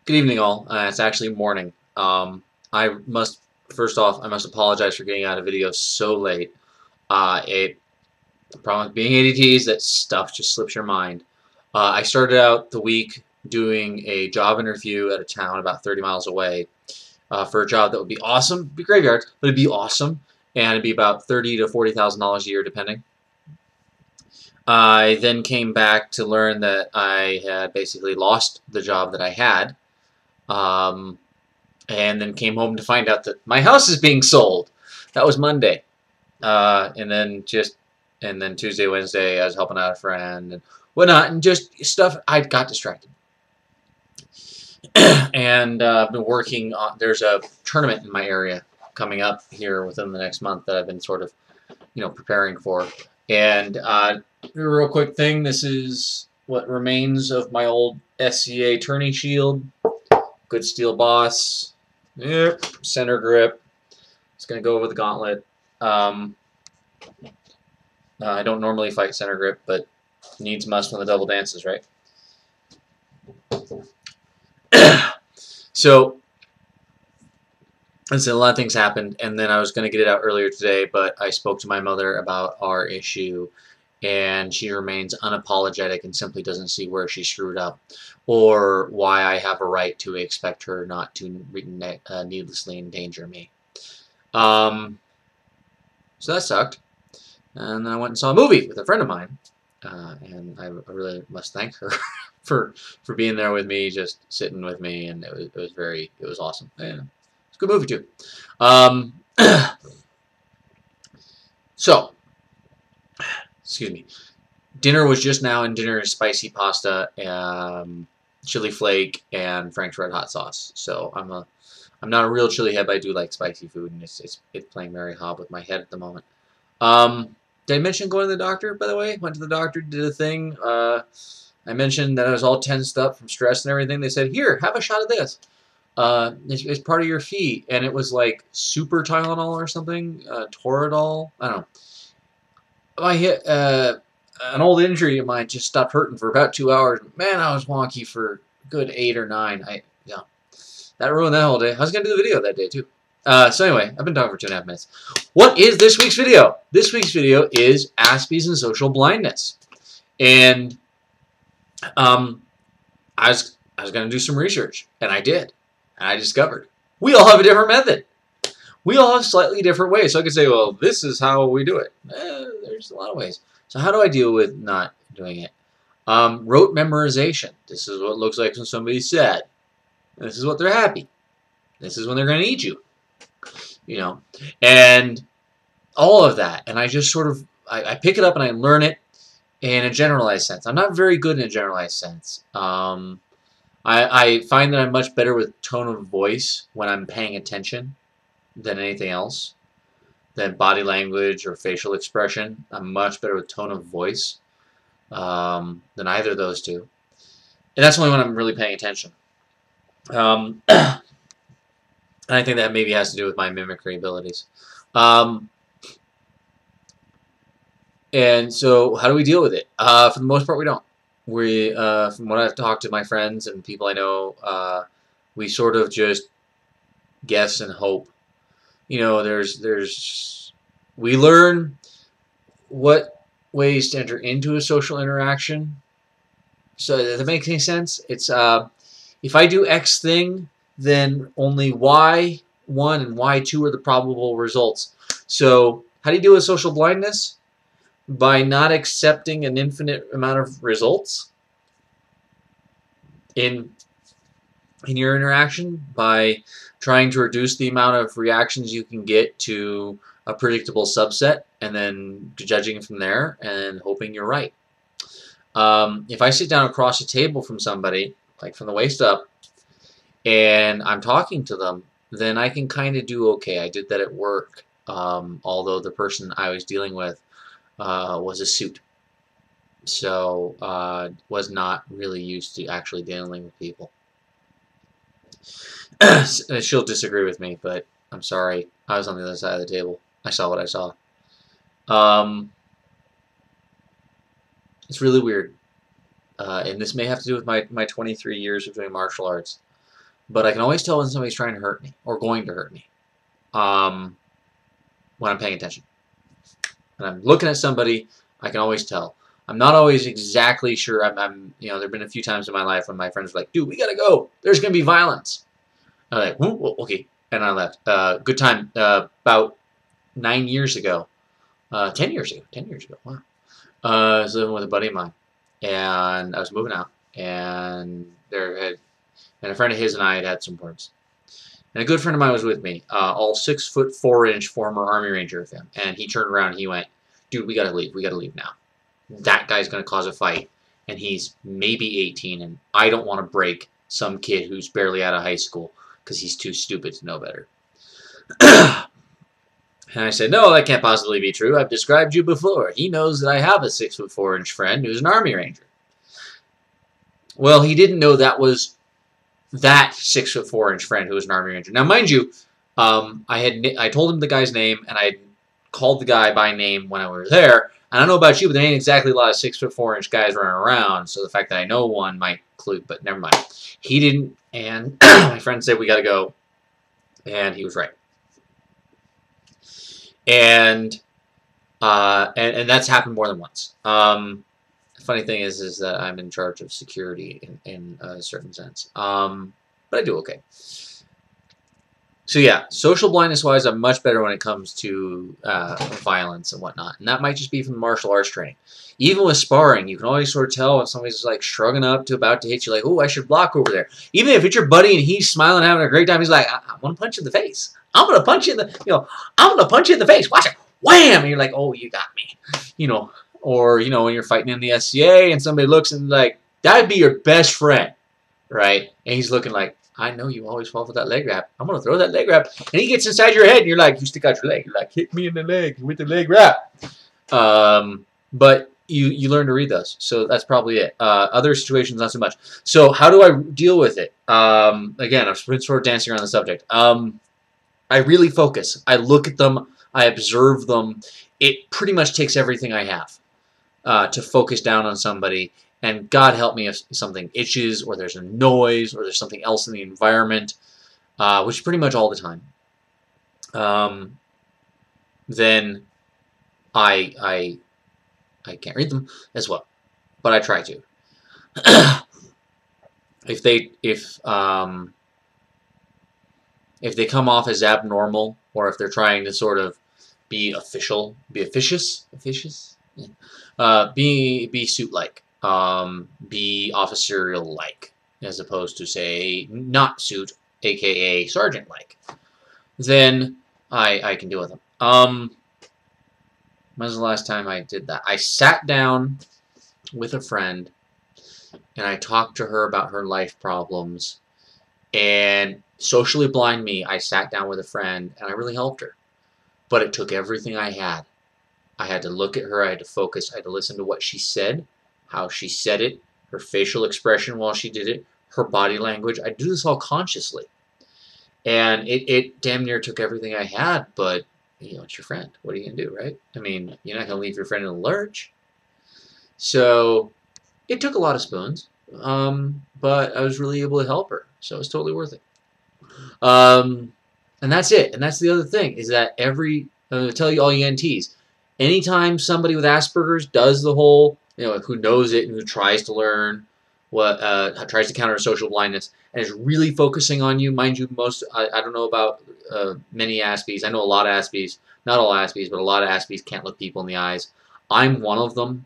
Good evening, all. It's actually morning. I must first off, I must apologize for getting out a video so late. The problem with being ADT is that stuff just slips your mind. I started out the week doing a job interview at a town about 30 miles away for a job that would be awesome. It'd be graveyards, but it'd be awesome, and it'd be about $30,000 to $40,000 a year, depending. I then came back to learn that I had basically lost the job that I had. Um, and then came home to find out that my house is being sold. That was Monday. And then Tuesday, Wednesday, I was helping out a friend and whatnot, and just stuff. I got distracted. And I've been working on, there's a tournament in my area coming up here within the next month that I've been sort of, preparing for. And real quick thing, this is what remains of my old SCA tourney shield. Good steel boss. Yep, center grip. It's going to go over the gauntlet. I don't normally fight center grip, but needs must when the devil dances, right? So, a lot of things happened, and then I was going to get it out earlier today, but I spoke to my mother about our issue, and she remains unapologetic and simply doesn't see where she screwed up or why I have a right to expect her not to needlessly endanger me. So that sucked. And then I went and saw a movie with a friend of mine, and I really must thank her for being there with me, just sitting with me, and it was awesome. Yeah, it's a good movie too. So, excuse me. Dinner was just now, and dinner is spicy pasta, chili flake, and Frank's Red Hot sauce. So I'm not a real chili head, but I do like spicy food, and it's playing Mary Hobb with my head at the moment. Did I mention going to the doctor, by the way? Went to the doctor, did a thing. I mentioned that I was all tensed up from stress and everything. They said, here, have a shot of this. It's part of your fee. And it was like super Tylenol or something. Toradol. I don't know. I hit an old injury of mine just stopped hurting for about 2 hours. Man, I was wonky for a good 8 or 9. Yeah, that ruined that whole day. I was going to do the video that day, too. So anyway, I've been talking for 2.5 minutes. What is this week's video? This week's video is Aspies and social blindness. And I was going to do some research, and I did. And I discovered we all have a different method. We all have slightly different ways. So I could say, well, this is how we do it. There's a lot of ways. So how do I deal with not doing it? Rote memorization. This is what it looks like when somebody's sad. This is what they're happy. This is when they're going to eat you. And all of that. And I just sort of, I pick it up and I learn it in a generalized sense. I'm not very good in a generalized sense. I find that I'm much better with tone of voice when I'm paying attention than anything else, than body language or facial expression. I'm much better with tone of voice than either of those two. And that's only when I'm really paying attention. And I think that maybe has to do with my mimicry abilities. And so how do we deal with it? For the most part, we don't. From what I've talked to my friends and people I know, we sort of just guess and hope. We learn what ways to enter into a social interaction. So does that make any sense? It's if I do X thing, then only Y1 and Y2 are the probable results. So how do you deal with social blindness? By not accepting an infinite amount of results in your interaction, by trying to reduce the amount of reactions you can get to a predictable subset, and then judging from there and hoping you're right. If I sit down across a table from somebody, like from the waist up, and I'm talking to them, then I can kind of do okay. I did that at work, although the person I was dealing with was a suit. So was not really used to actually dealing with people. She'll disagree with me, but I'm sorry. I was on the other side of the table. I saw what I saw. It's really weird. And this may have to do with my 23 years of doing martial arts. but I can always tell when somebody's trying to hurt me or going to hurt me when I'm paying attention. When I'm looking at somebody, I can always tell. I'm not always exactly sure. You know, there have been a few times in my life when my friends were like, dude, we gotta go. There's gonna be violence. I'm like, okay. And I left. Good time. About 9 years ago. 10 years ago. 10 years ago. Wow. I was living with a buddy of mine, and I was moving out, and a friend of his and I had some words. And a good friend of mine was with me, all 6'4" former Army Ranger of him. And he turned around and he went, dude, we gotta leave. We gotta leave now. That guy's gonna cause a fight. And he's maybe 18, and I don't want to break some kid who's barely out of high school because he's too stupid to know better. And I said, no, that can't possibly be true. I've described you before. He knows that I have a 6'4" friend who's an Army Ranger. Well, he didn't know that was that 6'4" friend who was an Army Ranger. Now, mind you, I told him the guy's name, and I called the guy by name when I was there. And I don't know about you, but there ain't exactly a lot of 6'4" guys running around. So the fact that I know one might clue, but never mind. He didn't, and my friend said we got to go, and he was right. And that's happened more than once. The funny thing is that I'm in charge of security in a certain sense. But I do okay. So yeah, social blindness-wise, I'm much better when it comes to violence and whatnot. And that might just be from martial arts training. Even with sparring, you can always sort of tell when somebody's like shrugging up to about to hit you, like, oh, I should block over there. Even if it's your buddy and he's smiling, having a great time, he's like, I want to punch you in the face. I'm going to punch you in the, I'm going to punch you in the face. Watch it. Wham! And you're like, oh, you got me. Or, when you're fighting in the SCA and somebody looks and like, that'd be your best friend, right? And he's looking like, I know you always fall for that leg wrap. I'm going to throw that leg wrap. And he gets inside your head and you're like, you stick out your leg. You're like, hit me in the leg with the leg wrap. But you learn to read those. So that's probably it. Other situations, not so much. So how do I deal with it? Again, I've been sort of dancing around the subject. I really focus. I look at them. I observe them. It pretty much takes everything I have to focus down on somebody. And God help me if something itches, or there's a noise, or there's something else in the environment, which is pretty much all the time. Then I can't read them as well, but I try to. If they come off as abnormal, or if they're trying to sort of be officious, yeah. Be suit-like. Be officerial-like, as opposed to, say, not suit, aka sergeant-like, then I can deal with them. When was the last time I did that? I sat down with a friend, and I talked to her about her life problems, and socially blind me, I sat down with a friend, and I really helped her. But it took everything I had. I had to look at her, I had to focus, I had to listen to what she said, how she said it, her facial expression while she did it, her body language. I do this all consciously. And it damn near took everything I had, but, it's your friend. What are you going to do, right? I mean, you're not going to leave your friend in the lurch. So, it took a lot of spoons, but I was really able to help her. So, it was totally worth it. And that's it. And that's the other thing, is that I'll tell you all you NTs, anytime somebody with Asperger's does the whole, who knows it and who tries to learn tries to counter social blindness and is really focusing on you, mind you, I don't know about many Aspies. I know a lot of Aspies, not all Aspies, but a lot of Aspies can't look people in the eyes. I'm one of them.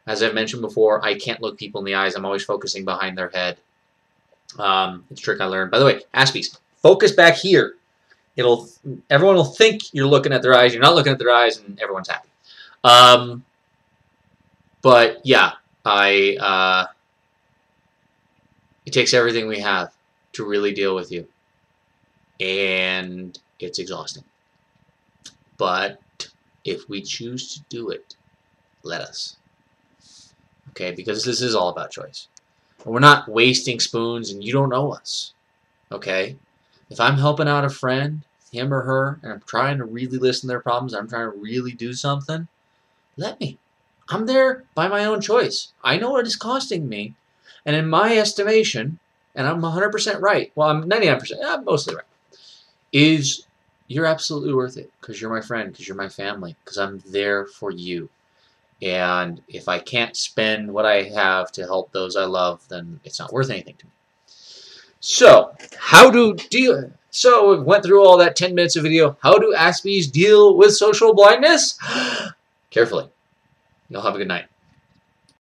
As I've mentioned before, I can't look people in the eyes. I'm always focusing behind their head. It's a trick I learned. By the way, Aspies, focus back here. Everyone will think you're looking at their eyes. You're not looking at their eyes, and everyone's happy. But yeah, it takes everything we have to really deal with you, and it's exhausting. But if we choose to do it, let us. Okay, because this is all about choice. And we're not wasting spoons, and you don't know us. Okay? If I'm helping out a friend, him or her, and I'm trying to really listen to their problems, I'm trying to really do something, let me. I'm there by my own choice. I know what it's costing me. And in my estimation, and I'm 100% right, well, I'm 99%, I'm mostly right, is you're absolutely worth it because you're my friend, because you're my family, because I'm there for you. And if I can't spend what I have to help those I love, then it's not worth anything to me. So, how do deal? So, we went through all that 10 minutes of video. How do Aspies deal with social blindness? Carefully. Y'all have a good night.